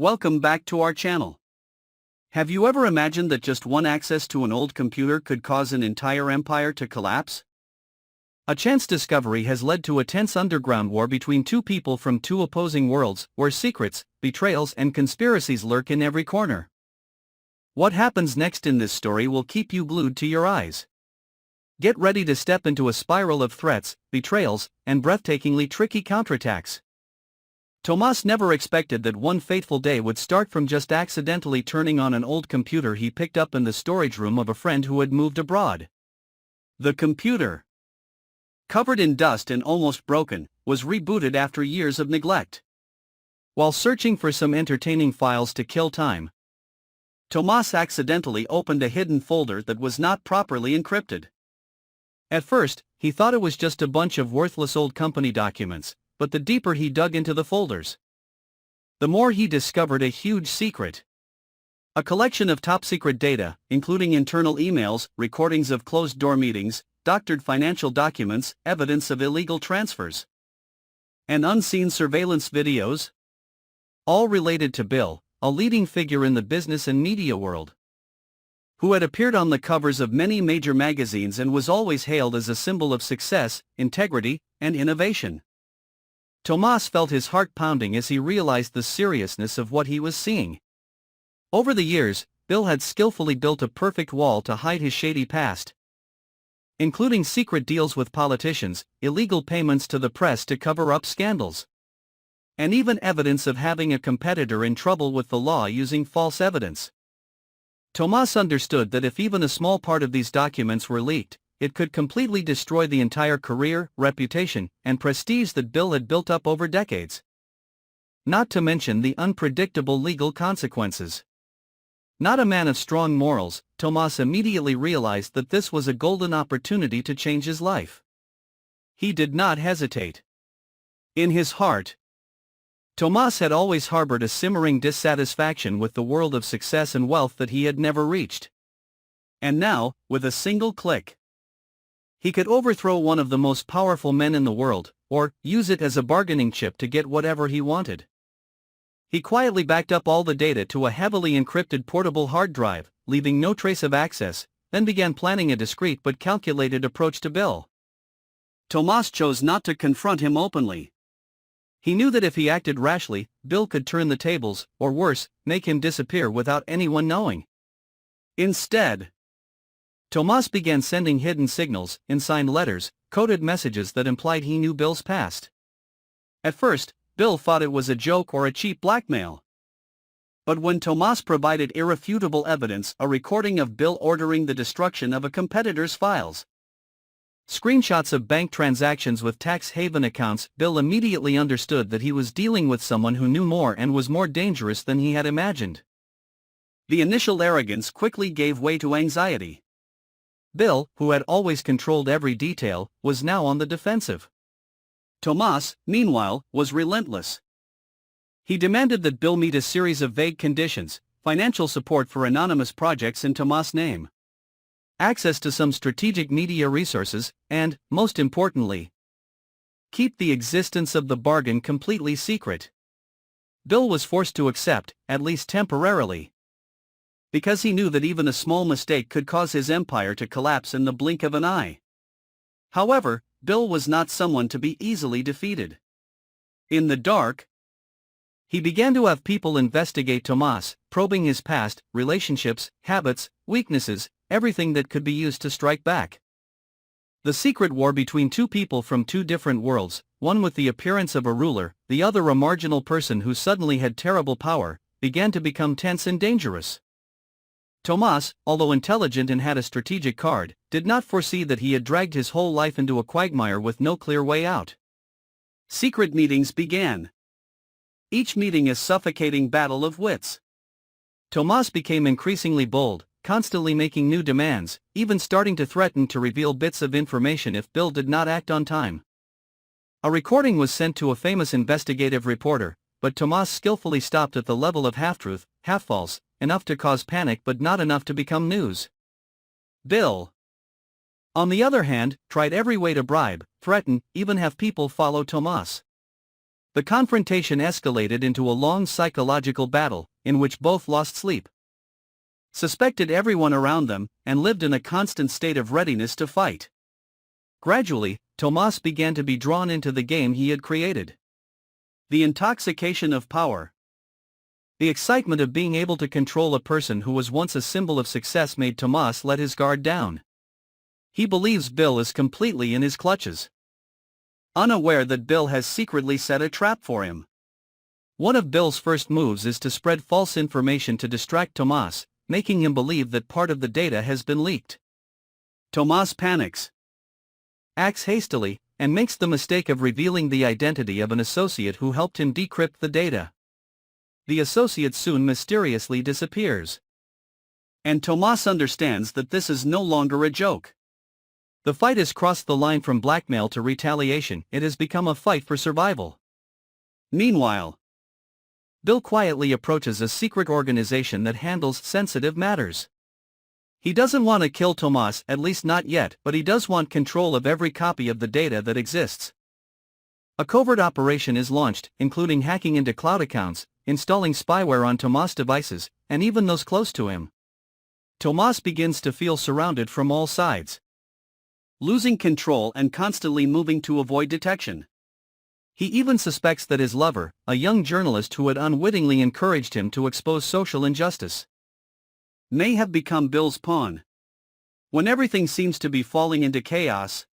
welcome back to our channel. Have you ever imagined that just one access to an old computer could cause an entire empire to collapse? A chance discovery has led to a tense underground war between two people from two opposing worlds, where secrets, betrayals and conspiracies lurk in every corner. What happens next in this story will keep you glued to your eyes. Get ready to step into a spiral of threats, betrayals, and breathtakingly tricky counterattacks. Tomas never expected that one fateful day would start from just accidentally turning on an old computer he picked up in the storage room of a friend who had moved abroad. The computer, covered in dust and almost broken, was rebooted after years of neglect. While searching for some entertaining files to kill time, Tomas accidentally opened a hidden folder that was not properly encrypted. At first, he thought it was just a bunch of worthless old company documents, but the deeper he dug into the folders, the more he discovered a huge secret. A collection of top-secret data, including internal emails, recordings of closed-door meetings, doctored financial documents, evidence of illegal transfers, and unseen surveillance videos, all related to Bill, a leading figure in the business and media world, who had appeared on the covers of many major magazines and was always hailed as a symbol of success, integrity, and innovation. Tomas felt his heart pounding as he realized the seriousness of what he was seeing. Over the years, Bill had skillfully built a perfect wall to hide his shady past, including secret deals with politicians, illegal payments to the press to cover up scandals, and even evidence of having a competitor in trouble with the law using false evidence. Tomas understood that if even a small part of these documents were leaked, it could completely destroy the entire career, reputation, and prestige that Bill had built up over decades. Not to mention the unpredictable legal consequences. Not a man of strong morals, Tomas immediately realized that this was a golden opportunity to change his life. He did not hesitate. In his heart, Tomas had always harbored a simmering dissatisfaction with the world of success and wealth that he had never reached. And now, with a single click, he could overthrow one of the most powerful men in the world, or use it as a bargaining chip to get whatever he wanted. He quietly backed up all the data to a heavily encrypted portable hard drive, leaving no trace of access, then began planning a discreet but calculated approach to Bill. Tomas chose not to confront him openly. He knew that if he acted rashly, Bill could turn the tables, or worse, make him disappear without anyone knowing. Instead, Tomas began sending hidden signals, unsigned letters, coded messages that implied he knew Bill's past. At first, Bill thought it was a joke or a cheap blackmail. But when Tomas provided irrefutable evidence, a recording of Bill ordering the destruction of a competitor's files, screenshots of bank transactions with tax haven accounts, Bill immediately understood that he was dealing with someone who knew more and was more dangerous than he had imagined. The initial arrogance quickly gave way to anxiety. Bill, who had always controlled every detail, was now on the defensive. Tomas, meanwhile, was relentless. He demanded that Bill meet a series of vague conditions: financial support for anonymous projects in Tomas' name, access to some strategic media resources, and, most importantly, keep the existence of the bargain completely secret. Bill was forced to accept, at least temporarily, because he knew that even a small mistake could cause his empire to collapse in the blink of an eye. However, Bill was not someone to be easily defeated. In the dark, he began to have people investigate Tomas, probing his past, relationships, habits, weaknesses, everything that could be used to strike back. The secret war between two people from two different worlds, one with the appearance of a ruler, the other a marginal person who suddenly had terrible power, began to become tense and dangerous. Tomas, although intelligent and had a strategic card, did not foresee that he had dragged his whole life into a quagmire with no clear way out. Secret meetings began. Each meeting a suffocating battle of wits. Tomas became increasingly bold, constantly making new demands, even starting to threaten to reveal bits of information if Bill did not act on time. A recording was sent to a famous investigative reporter, but Tomas skillfully stopped at the level of half-truth, half-false, enough to cause panic but not enough to become news. Bill, on the other hand, tried every way to bribe, threaten, even have people follow Tomas. The confrontation escalated into a long psychological battle, in which both lost sleep, suspected everyone around them, and lived in a constant state of readiness to fight. Gradually, Tomas began to be drawn into the game he had created. The intoxication of power. The excitement of being able to control a person who was once a symbol of success made Tomas let his guard down. He believes Bill is completely in his clutches, unaware that Bill has secretly set a trap for him. One of Bill's first moves is to spread false information to distract Tomas, making him believe that part of the data has been leaked. Tomas panics, acts hastily, and makes the mistake of revealing the identity of an associate who helped him decrypt the data. The associate soon mysteriously disappears, and Tomas understands that this is no longer a joke. The fight has crossed the line from blackmail to retaliation. It has become a fight for survival. Meanwhile, Bill quietly approaches a secret organization that handles sensitive matters. He doesn't want to kill Tomas, at least not yet, but he does want control of every copy of the data that exists. A covert operation is launched, including hacking into cloud accounts, installing spyware on Tomas' devices, and even those close to him. Tomas begins to feel surrounded from all sides, losing control and constantly moving to avoid detection. He even suspects that his lover, a young journalist who had unwittingly encouraged him to expose social injustice, may have become Bill's pawn. When everything seems to be falling into chaos,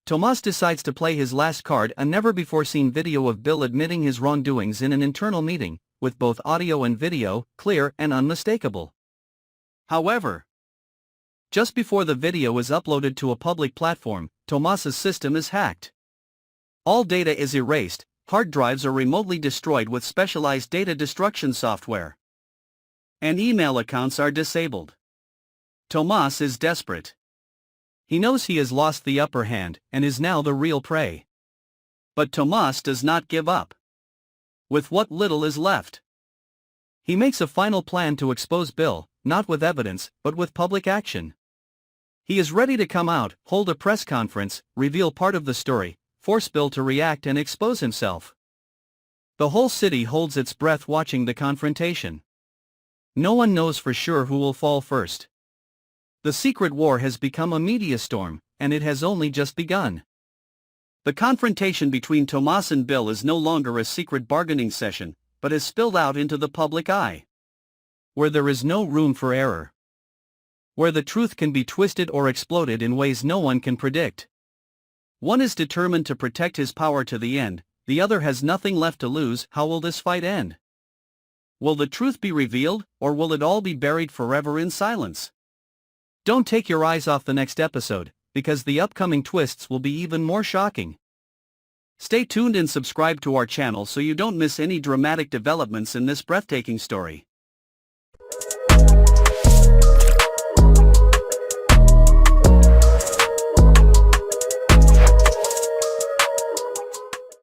Tomas decides to play his last card, a never-before-seen video of Bill admitting his wrongdoings in an internal meeting, with both audio and video, clear and unmistakable. However, just before the video is uploaded to a public platform, Tomas's system is hacked. All data is erased, hard drives are remotely destroyed with specialized data destruction software, and email accounts are disabled. Tomas is desperate. He knows he has lost the upper hand, and is now the real prey. But Tomas does not give up. With what little is left, he makes a final plan to expose Bill, not with evidence, but with public action. He is ready to come out, hold a press conference, reveal part of the story, force Bill to react and expose himself. The whole city holds its breath watching the confrontation. No one knows for sure who will fall first. The secret war has become a media storm, and it has only just begun. The confrontation between Tomas and Bill is no longer a secret bargaining session, but has spilled out into the public eye, where there is no room for error, where the truth can be twisted or exploded in ways no one can predict. One is determined to protect his power to the end, the other has nothing left to lose. How will this fight end? Will the truth be revealed, or will it all be buried forever in silence? Don't take your eyes off the next episode, because the upcoming twists will be even more shocking. Stay tuned and subscribe to our channel so you don't miss any dramatic developments in this breathtaking story.